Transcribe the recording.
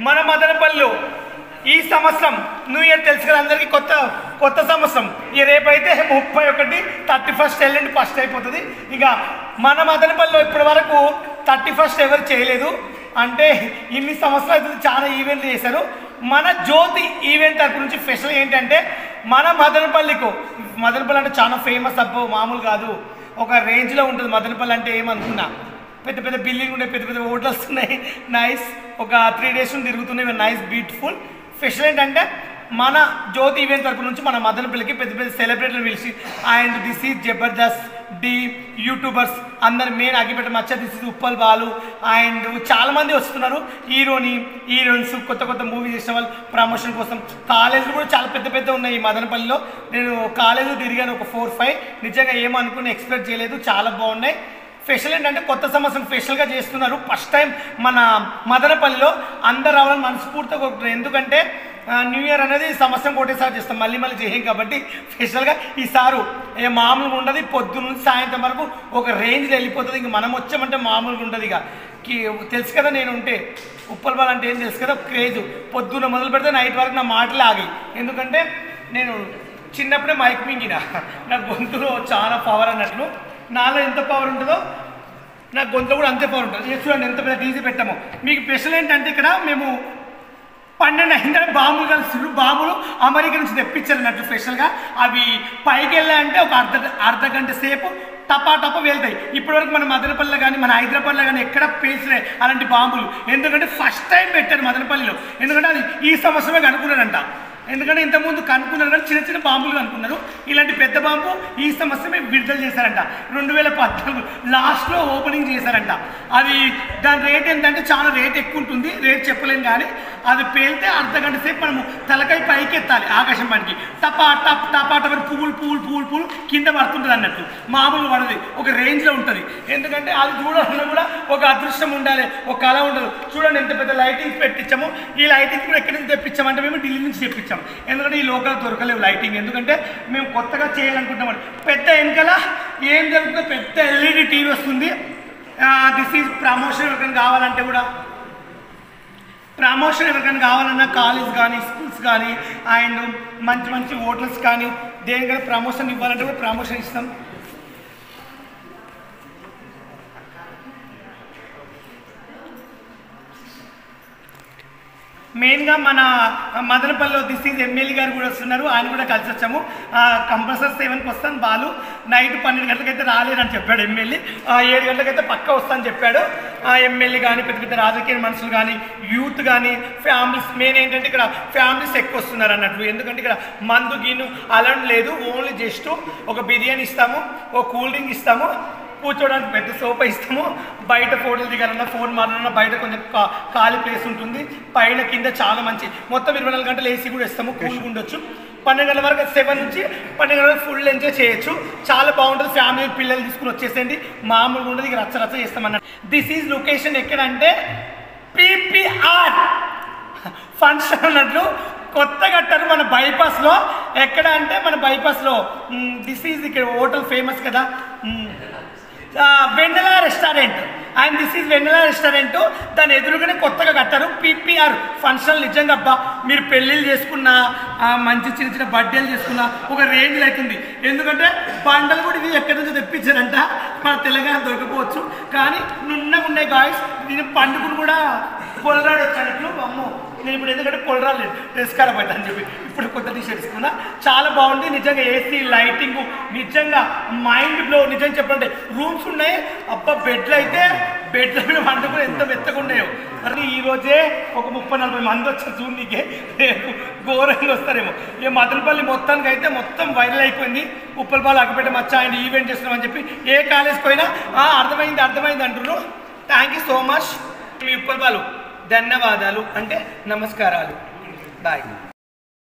మన మదనపల్లిలో ఈ సంవత్సరం న్యూ ఇయర్ తెలుసు కదా అందరికీ, కొత్త సంవత్సరం. ఈ రేపైతే 31, 31 ఎల్లుండి ఫస్ట్ అయిపోతుంది. ఇంకా మన మదనపల్లిలో ఇప్పటి వరకు 31 ఎవరు చేయలేదు. అంటే ఇన్ని సంవత్సరాలు అయితే చాలా ఈవెంట్లు చేశారు. మన జ్యోతి ఈవెంట్ తరపు నుంచి స్పెషల్ ఏంటంటే మన మదనపల్లి అంటే చాలా ఫేమస్ అబ్బో, మామూలు కాదు. ఒక రేంజ్లో ఉంటుంది మదనపల్లి అంటే. ఏమనుకున్నా పెద్ద పెద్ద బిల్డింగ్ ఉన్నాయి, పెద్ద పెద్ద హోటల్స్ ఉన్నాయి, నైస్. ఒక 3 days తిరుగుతున్నాయి, నైస్ బ్యూటిఫుల్. స్పెషల్ ఏంటంటే మన జ్యోతి ఈవెంట్ తరపు నుంచి మన మదనపల్లికి పెద్ద పెద్ద సెలబ్రిటీలు పిలిచి and this is Jabardasth the YouTubers అందరు main Aggipetta Macha, this is Uppal Balu అండ్ చాలామంది వస్తున్నారు. హీరోయిన్స్ కొత్త మూవీ చేసిన వాళ్ళు ప్రమోషన్ కోసం. కాలేజీలు కూడా చాలా పెద్ద ఉన్నాయి ఈ మదనపల్లిలో. నేను కాలేజీలు తిరిగాను ఒక 4-5. నిజంగా ఏమనుకుని ఎక్స్పెక్ట్ చేయలేదు, చాలా బాగున్నాయి. స్పెషల్ ఏంటంటే కొత్త సంవత్సరం స్పెషల్గా చేస్తున్నారు. ఫస్ట్ టైం మన మదనపల్లిలో అందరు రావాలని మనస్ఫూర్తిగా కోరుకుంటున్నారు. ఎందుకంటే న్యూ ఇయర్ అనేది సంవత్సరం ఒకటేసారి చేస్తాం, మళ్ళీ చేయం కాబట్టి స్పెషల్గా ఈసారి మామూలుగా ఉండదు. పొద్దున్న నుంచి సాయంత్రం వరకు ఒక రేంజ్లో వెళ్ళిపోతుంది. ఇంక మనం వచ్చామంటే మామూలుగా ఉంటుంది. ఇక తెలుసు కదా, నేను ఉంటే ఉప్పల్ బాల్ అంటే ఏం తెలుసు కదా, క్రేజ్. పొద్దున్న మొదలు పెడితే నైట్ వరకు నా మాటలే ఆగాయి. ఎందుకంటే నేను చిన్నప్పుడే మైక్ మింగిన, నా గొంతులో చాలా పవర్ అన్నట్లు. నాలో ఎంత పవర్ ఉంటుందో నా గొంతులో కూడా అంతే పవర్ ఉంటుంది. చూడండి ఎంత పెద్ద డీజీ పెట్టామో. మీకు స్పెషల్ ఏంటంటే ఇక్కడ మేము 12 అయిందని బాంబులు కలిసి బాంబులు అమెరికా నుంచి తెప్పించారు అన్నట్టు స్పెషల్గా. అవి పైకి వెళ్ళాలంటే ఒక అర్ధ గంట సేపు టపా వెళ్తాయి. ఇప్పటివరకు మన మదనపల్లిలో కానీ మన హైదరాబాద్లో కానీ ఎక్కడ పేల్చినాయి అలాంటి బాంబులు. ఎందుకంటే ఫస్ట్ టైం పెట్టారు మదనపల్లిలో. ఎందుకంటే అది ఈ సంవత్సరమే కనుక్కున్నారంట. ఎందుకంటే ఇంతకుముందు కనుక్కున్నారు కానీ చిన్న బాంబులు కనుక్కున్నారు. ఇలాంటి పెద్ద బాంబు ఈ సంవత్సరమే విడుదల చేశారంట. 2014 లాస్ట్లో ఓపెనింగ్ చేశారంట. అది దాని రేట్ ఏంటంటే చాలా రేట్ ఎక్కువ ఉంటుంది, రేట్ చెప్పలేం. కానీ అది పేలితే అర్ధ గంట సేపు మనము తలకాయ పైకి ఎత్తాలి ఆకాశం పనికి. టపా పువ్వులు కింద పడుతుంటుంది అన్నట్టు. మామూలు పడది, ఒక రేంజ్లో ఉంటుంది. ఎందుకంటే అది చూడాలన్నా కూడా ఒక అదృష్టం ఉండాలి, ఒక కళ ఉండదు. చూడండి ఎంత పెద్ద లైటింగ్స్ పెట్టించాము. ఈ లైటింగ్స్ కూడా ఎక్కడి నుంచి తెప్పించామంటే మేము ఢిల్లీ నుంచి తెప్పించాము. ఎందుకంటే ఈ లోకల్ దొరకలేవు లైటింగ్. ఎందుకంటే మేము కొత్తగా చేయాలనుకుంటాం. పెద్ద వెనకాల ఏం జరుగుతుందో పెద్ద LED టీవీ వస్తుంది. This is promotion. ఎవరికైనా కావాలంటే కూడా ప్రమోషన్ ఎవరికైనా కావాలన్నా కాలేజ్ కానీ స్కూల్స్ కానీ అండ్ మంచి హోటల్స్ కానీ దేనికైనా ప్రమోషన్ ఇవ్వాలంటే కూడా ప్రమోషన్ ఇస్తాం. మెయిన్గా మన మదనపల్లిలో దిస్ ఈజ్ ఎమ్మెల్యే గారు కూడా వస్తున్నారు. ఆయన కూడా కలిసి వచ్చాము. కంపల్సరీ 7కి వస్తాను. బాలు నైట్ 12 గంటలకైతే రాలేదని చెప్పాడు ఎమ్మెల్యే. 7 గంటలకైతే పక్కా వస్తానని చెప్పాడు. ఎమ్మెల్యే కానీ పెద్ద రాజకీయ మనుషులు కానీ యూత్ కానీ ఫ్యామిలీస్. మెయిన్ ఏంటంటే ఇక్కడ ఫ్యామిలీస్ ఎక్కువ వస్తున్నారు అన్నట్లు. ఎందుకంటే ఇక్కడ మందు గీను అలాంటి లేదు. ఓన్లీ జస్ట్ ఒక బిర్యానీ ఇస్తాము, ఒక కూల్ డ్రింక్ ఇస్తాము, కూర్చోడానికి పెద్ద సోఫా ఇస్తాము. బయట ఫోటోలు దిగాలన్నా ఫోన్ మాట్లాడాలన్నా బయట కొంచెం ఖాళీ ప్లేస్ ఉంటుంది. పైన కింద చాలా మంచి మొత్తం 24 గంటలు ఏసీ కూడా ఇస్తాము, కూల్గా ఉండొచ్చు. 12 గంటల వరకు 7 నుంచి 12 గంటల వరకు ఫుల్ ఎంజాయ్ చేయొచ్చు. చాలా బాగుంటుంది. ఫ్యామిలీ పిల్లలు తీసుకుని వచ్చేసేయండి, మామూలుగా ఉండదు. ఇక రచ్చ చేస్తామన్నట్టు. దిస్ ఈజ్ లొకేషన్ ఎక్కడంటే PPR ఫంక్షన్ అన్నట్లు కొత్త కట్టారు మన బైపాస్లో. ఎక్కడ అంటే మన బైపాస్లో దిస్ ఈజ్ ఇక్కడ హోటల్ ఫేమస్ కదా, Vennela restaurant. And this is Vennela restaurant. దాని ఎదురుగానే కొత్తగా కట్టారు PPR ఫంక్షన్. నిజంగా అబ్బా, మీరు పెళ్ళిళ్ళు చేసుకున్నా మంచి చిన్న బర్త్డేలు చేసుకున్నా ఒక రేంజ్ అవుతుంది. ఎందుకంటే బండలు కూడా ఇవి ఎక్కడి నుంచో తెప్పించారంట. మన తెలంగాణ దొరకపోవచ్చు కానీ నున్నగా ఉన్నాయి గాయస్. దీని పండుగను కూడా పొలరాడు వచ్చానట్లు. అమ్మో, నేను ఇప్పుడు ఎందుకంటే పొలరాలేదు, డ్రెస్ ఖరాబ్ అవుతా అని చెప్పి ఇప్పుడు కొత్త టీషర్ట్ తీసుకున్నా. చాలా బాగుంది నిజంగా. ఏసీ లైటింగ్ నిజంగా మైండ్ బ్లో. నిజంగా చెప్పండి, రూమ్స్ ఉన్నాయి అబ్బా. బెడ్ల మీద వండుకుని ఎంత మెత్తగా ఉన్నాయో. మరి ఈరోజే ఒక 30-40 మంది వచ్చారు చూడనీకే. రేపు ఘోరంగా వస్తారేమో. ఇక మదనపల్లి మొత్తానికి అయితే మొత్తం వైరల్ అయిపోయింది. ఉప్పల్ బాల్ అగ్గిపెట్ట మచ్చ ఆయన ఈవెంట్ చేస్తున్నామని చెప్పి ఏ కాలేజ్కి పోయినా అర్థమైంది అంటున్నారు. Thank you so much. మీ ఉప్పల్ బాలు ధన్యవాదాలు అంటే నమస్కారాలు. బాయ్.